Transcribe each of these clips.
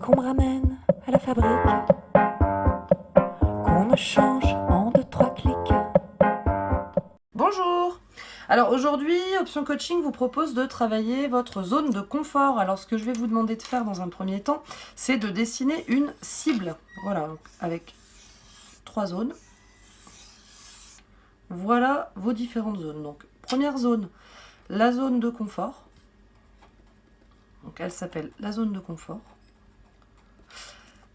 qu'on me ramène à la fabrique, qu'on me change en deux, trois clics. Bonjour. Alors aujourd'hui, Option Coaching vous propose de travailler votre zone de confort. Alors ce que je vais vous demander de faire dans un premier temps, c'est de dessiner une cible. Voilà, avec 3 zones. Voilà vos différentes zones. Donc première zone, la zone de confort. Donc elle s'appelle la zone de confort.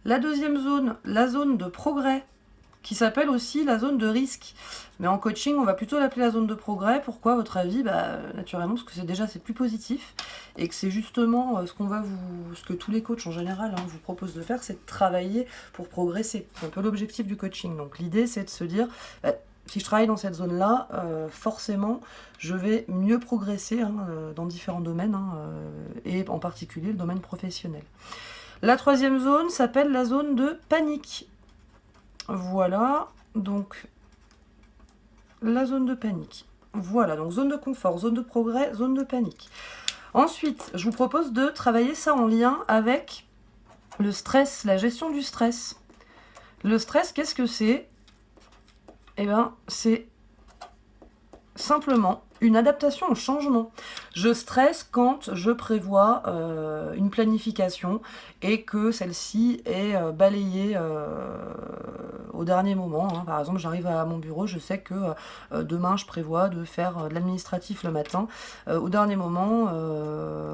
La deuxième zone, la zone de progrès, qui s'appelle aussi la zone de risque. Mais en coaching, on va plutôt l'appeler la zone de progrès. Pourquoi, à votre avis? Naturellement, parce que c'est plus positif et que c'est justement ce que tous les coachs en général vous proposent de faire, c'est de travailler pour progresser. C'est un peu l'objectif du coaching. Donc l'idée, c'est de se dire, si je travaille dans cette zone-là, forcément, je vais mieux progresser dans différents domaines, et en particulier le domaine professionnel. La troisième zone s'appelle la zone de panique. Voilà, donc la zone de panique. Voilà, donc zone de confort, zone de progrès, zone de panique. Ensuite, je vous propose de travailler ça en lien avec le stress, la gestion du stress. Le stress, qu'est-ce que c'est? Eh bien, c'est simplement une adaptation au changement. Je stresse quand je prévois une planification et que celle-ci est balayée au dernier moment. Par exemple, j'arrive à mon bureau, je sais que demain je prévois de faire de l'administratif le matin. Au dernier moment,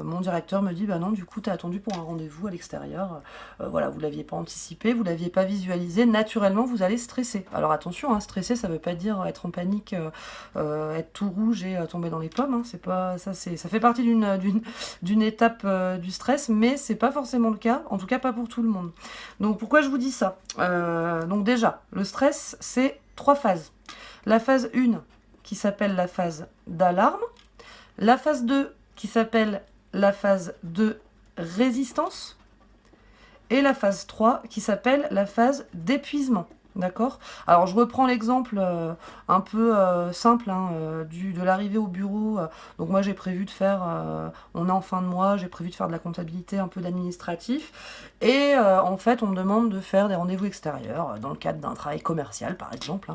mon directeur me dit, bah non, du coup, tu as attendu pour un rendez-vous à l'extérieur. Voilà, vous ne l'aviez pas anticipé, vous ne l'aviez pas visualisé. Naturellement, vous allez stresser. Alors attention, stresser, ça ne veut pas dire être en panique, être tout rouge et tomber dans les pommes. C'est pas ça, ça fait partie d'une étape du stress, mais c'est pas forcément le cas, en tout cas pas pour tout le monde. Donc pourquoi je vous dis ça? Donc déjà, le stress, c'est 3 phases. La phase 1 qui s'appelle la phase d'alarme, la phase 2 qui s'appelle la phase de résistance, et la phase 3 qui s'appelle la phase d'épuisement. D'accord? Alors je reprends l'exemple un peu simple de l'arrivée au bureau. Donc moi j'ai prévu de faire, on est en fin de mois, j'ai prévu de faire de la comptabilité, un peu d'administratif. Et en fait on me demande de faire des rendez-vous extérieurs dans le cadre d'un travail commercial par exemple.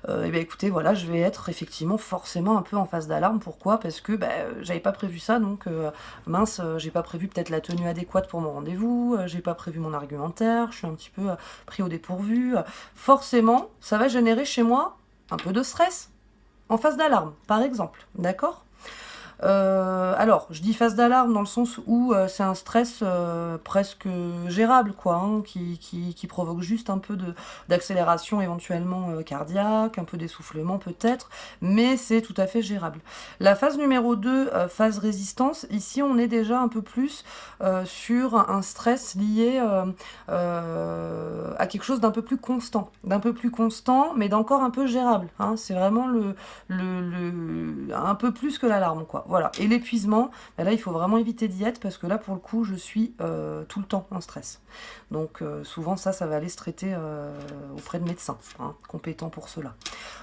Et bien écoutez, voilà, je vais être effectivement forcément un peu en phase d'alarme. Pourquoi? Parce que j'avais pas prévu ça, donc mince, j'ai pas prévu peut-être la tenue adéquate pour mon rendez-vous, j'ai pas prévu mon argumentaire, je suis un petit peu pris au dépourvu. Forcément, ça va générer chez moi un peu de stress, en phase d'alarme, par exemple, d'accord? Alors, je dis phase d'alarme dans le sens où c'est un stress presque gérable, quoi, qui provoque juste un peu d'accélération éventuellement cardiaque, un peu d'essoufflement peut-être, mais c'est tout à fait gérable. La phase numéro 2, phase résistance, ici on est déjà un peu plus sur un stress lié à quelque chose d'un peu plus constant, mais d'encore un peu gérable. C'est vraiment un peu plus que l'alarme, quoi. Voilà. Et l'épuisement, là, il faut vraiment éviter d'y être parce que là, pour le coup, je suis tout le temps en stress. Donc, souvent, ça va aller se traiter auprès de médecins, compétents pour cela.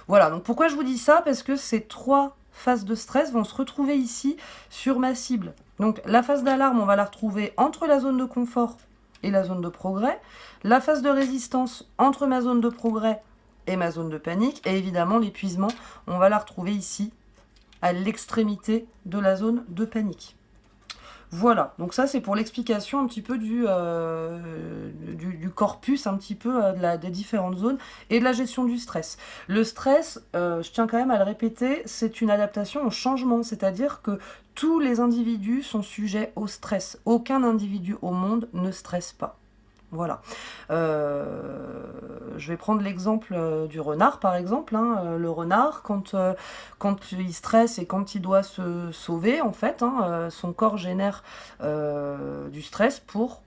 Voilà. Donc, pourquoi je vous dis ça? Parce que ces 3 phases de stress vont se retrouver ici sur ma cible. Donc, la phase d'alarme, on va la retrouver entre la zone de confort et la zone de progrès. La phase de résistance entre ma zone de progrès et ma zone de panique. Et évidemment, l'épuisement, on va la retrouver ici à l'extrémité de la zone de panique. Voilà, donc ça c'est pour l'explication un petit peu du corpus, un petit peu des différentes zones et de la gestion du stress. Le stress, je tiens quand même à le répéter, c'est une adaptation au changement, c'est-à-dire que tous les individus sont sujets au stress. Aucun individu au monde ne stresse pas. Voilà. Je vais prendre l'exemple du renard, par exemple. Le renard, quand il stresse et quand il doit se sauver, en fait, son corps génère du stress pour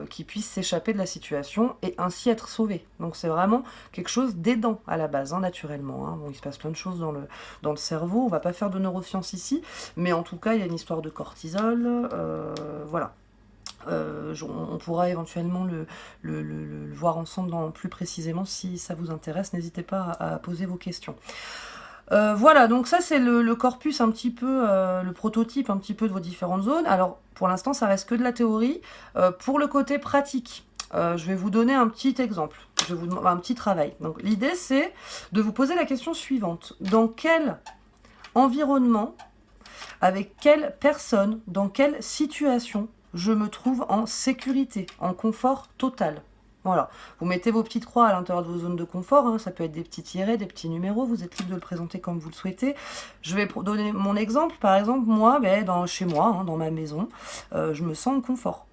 qu'il puisse s'échapper de la situation et ainsi être sauvé. Donc c'est vraiment quelque chose d'aidant à la base, naturellement. Bon, il se passe plein de choses dans le cerveau. On va pas faire de neurosciences ici, mais en tout cas, il y a une histoire de cortisol. Voilà. On pourra éventuellement le voir ensemble plus précisément si ça vous intéresse. N'hésitez pas à poser vos questions. Voilà, donc ça c'est le corpus un petit peu, le prototype un petit peu de vos différentes zones. Alors pour l'instant ça reste que de la théorie. Pour le côté pratique, je vais vous donner un petit exemple, je vais vous demander un petit travail. Donc l'idée c'est de vous poser la question suivante. Dans quel environnement, avec quelle personne, dans quelle situation je me trouve en sécurité, en confort total? Voilà, vous mettez vos petites croix à l'intérieur de vos zones de confort, hein. Ça peut être des petits tirets, des petits numéros, vous êtes libre de le présenter comme vous le souhaitez. Je vais donner mon exemple, par exemple, moi, chez moi, hein, dans ma maison, je me sens en confort.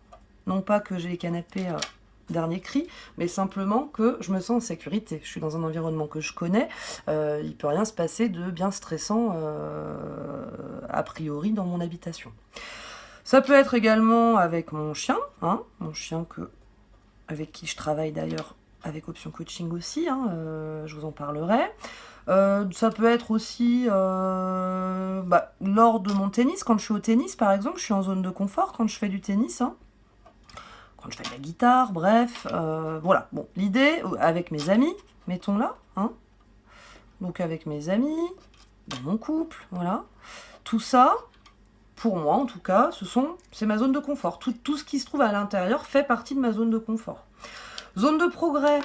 Non pas que j'ai les canapés dernier cri, mais simplement que je me sens en sécurité. Je suis dans un environnement que je connais, il peut rien se passer de bien stressant a priori dans mon habitation. Ça peut être également avec mon chien, hein, mon chien avec qui je travaille d'ailleurs avec Option Coaching aussi, hein, je vous en parlerai. Ça peut être aussi lors de mon tennis, quand je suis au tennis par exemple, je suis en zone de confort quand je fais du tennis, hein, quand je fais de la guitare, bref, voilà. Bon, l'idée, avec mes amis, mettons là, hein, donc avec mes amis, dans mon couple, voilà, tout ça, pour moi en tout cas, c'est ma zone de confort. Tout ce qui se trouve à l'intérieur fait partie de ma zone de confort. Zone de progrès,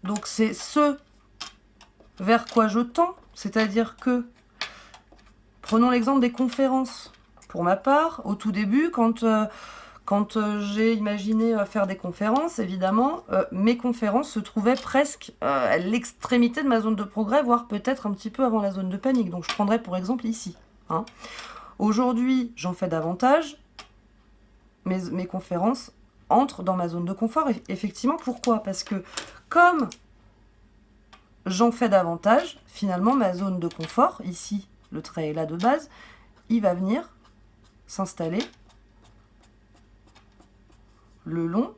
donc c'est ce vers quoi je tends, c'est-à-dire que, prenons l'exemple des conférences. Pour ma part, au tout début, quand j'ai imaginé faire des conférences, évidemment, mes conférences se trouvaient presque à l'extrémité de ma zone de progrès, voire peut-être un petit peu avant la zone de panique. Donc je prendrais pour exemple ici, hein. Aujourd'hui, j'en fais davantage. Mes conférences entrent dans ma zone de confort. Effectivement, pourquoi? Parce que comme j'en fais davantage, finalement, ma zone de confort, ici, le trait est là de base, il va venir s'installer le long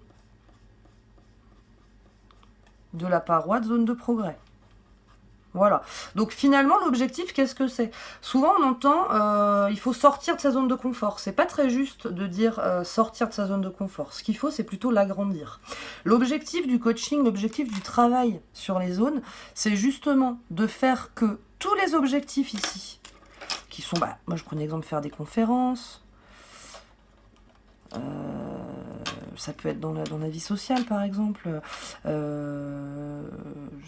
de la paroi de zone de progrès. Voilà. Donc finalement, l'objectif, qu'est-ce que c'est? Souvent, on entend il faut sortir de sa zone de confort. C'est pas très juste de dire sortir de sa zone de confort. Ce qu'il faut, c'est plutôt l'agrandir. L'objectif du coaching, l'objectif du travail sur les zones, c'est justement de faire que tous les objectifs ici, qui sont, moi je prenais l'exemple de faire des conférences, ça peut être dans la vie sociale par exemple, je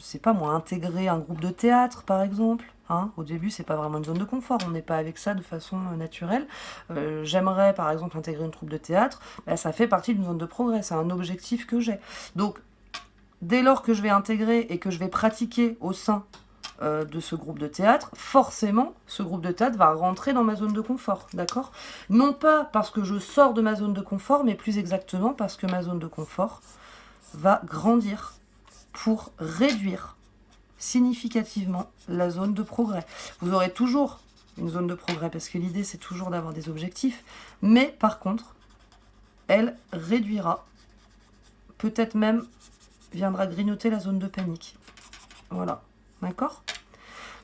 sais pas moi, intégrer un groupe de théâtre par exemple, hein. Au début c'est pas vraiment une zone de confort, on n'est pas avec ça de façon naturelle. J'aimerais par exemple intégrer une troupe de théâtre, ça fait partie d'une zone de progrès, c'est un objectif que j'ai. Donc dès lors que je vais intégrer et que je vais pratiquer au sein de ce groupe de théâtre, forcément, ce groupe de théâtre va rentrer dans ma zone de confort, d'accord? Non pas parce que je sors de ma zone de confort, mais plus exactement parce que ma zone de confort va grandir pour réduire significativement la zone de progrès. Vous aurez toujours une zone de progrès, parce que l'idée, c'est toujours d'avoir des objectifs, mais par contre, elle réduira, peut-être même viendra grignoter la zone de panique. Voilà. D'accord?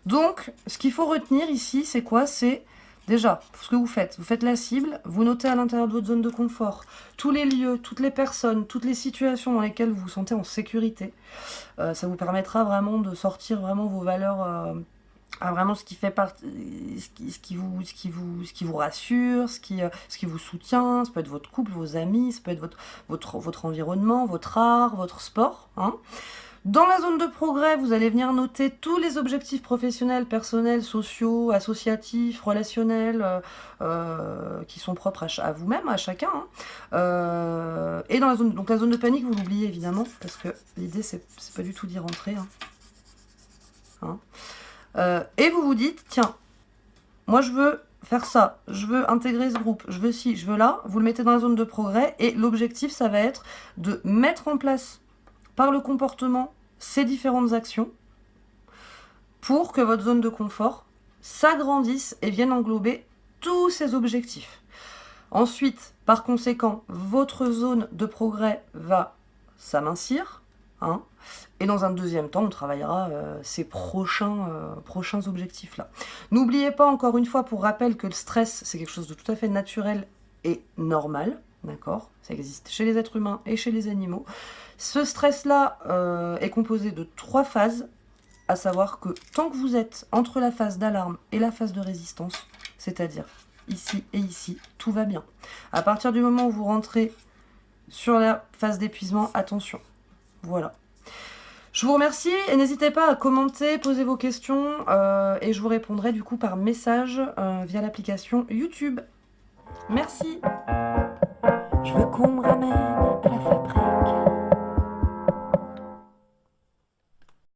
Donc, ce qu'il faut retenir ici, c'est quoi? C'est déjà ce que vous faites. Vous faites la cible, vous notez à l'intérieur de votre zone de confort tous les lieux, toutes les personnes, toutes les situations dans lesquelles vous vous sentez en sécurité. Ça vous permettra vraiment de sortir vraiment vos valeurs à vraiment ce qui fait partie, ce qui vous rassure, ce qui vous soutient. Ça peut être votre couple, vos amis, ça peut être votre environnement, votre art, votre sport, hein. Dans la zone de progrès, vous allez venir noter tous les objectifs professionnels, personnels, sociaux, associatifs, relationnels, qui sont propres à vous-même, à chacun, hein. Et dans la zone de panique, vous l'oubliez évidemment, parce que l'idée, c'est pas du tout d'y rentrer, hein. Et vous vous dites, tiens, moi je veux faire ça, je veux intégrer ce groupe, je veux ci, je veux là, vous le mettez dans la zone de progrès, et l'objectif, ça va être de mettre en place par le comportement ces différentes actions pour que votre zone de confort s'agrandisse et vienne englober tous ces objectifs. Ensuite, par conséquent, votre zone de progrès va s'amincir, hein, et dans un deuxième temps, on travaillera ces prochains objectifs-là. N'oubliez pas, encore une fois, pour rappel, que le stress, c'est quelque chose de tout à fait naturel et normal, d'accord? Ça existe chez les êtres humains et chez les animaux. Ce stress-là est composé de 3 phases à savoir que tant que vous êtes entre la phase d'alarme et la phase de résistance, c'est-à-dire ici et ici, tout va bien. À partir du moment où vous rentrez sur la phase d'épuisement, attention. Voilà. Je vous remercie et n'hésitez pas à commenter, poser vos questions et je vous répondrai du coup par message via l'application YouTube. Merci. Je veux qu'on me ramène à la fabrique.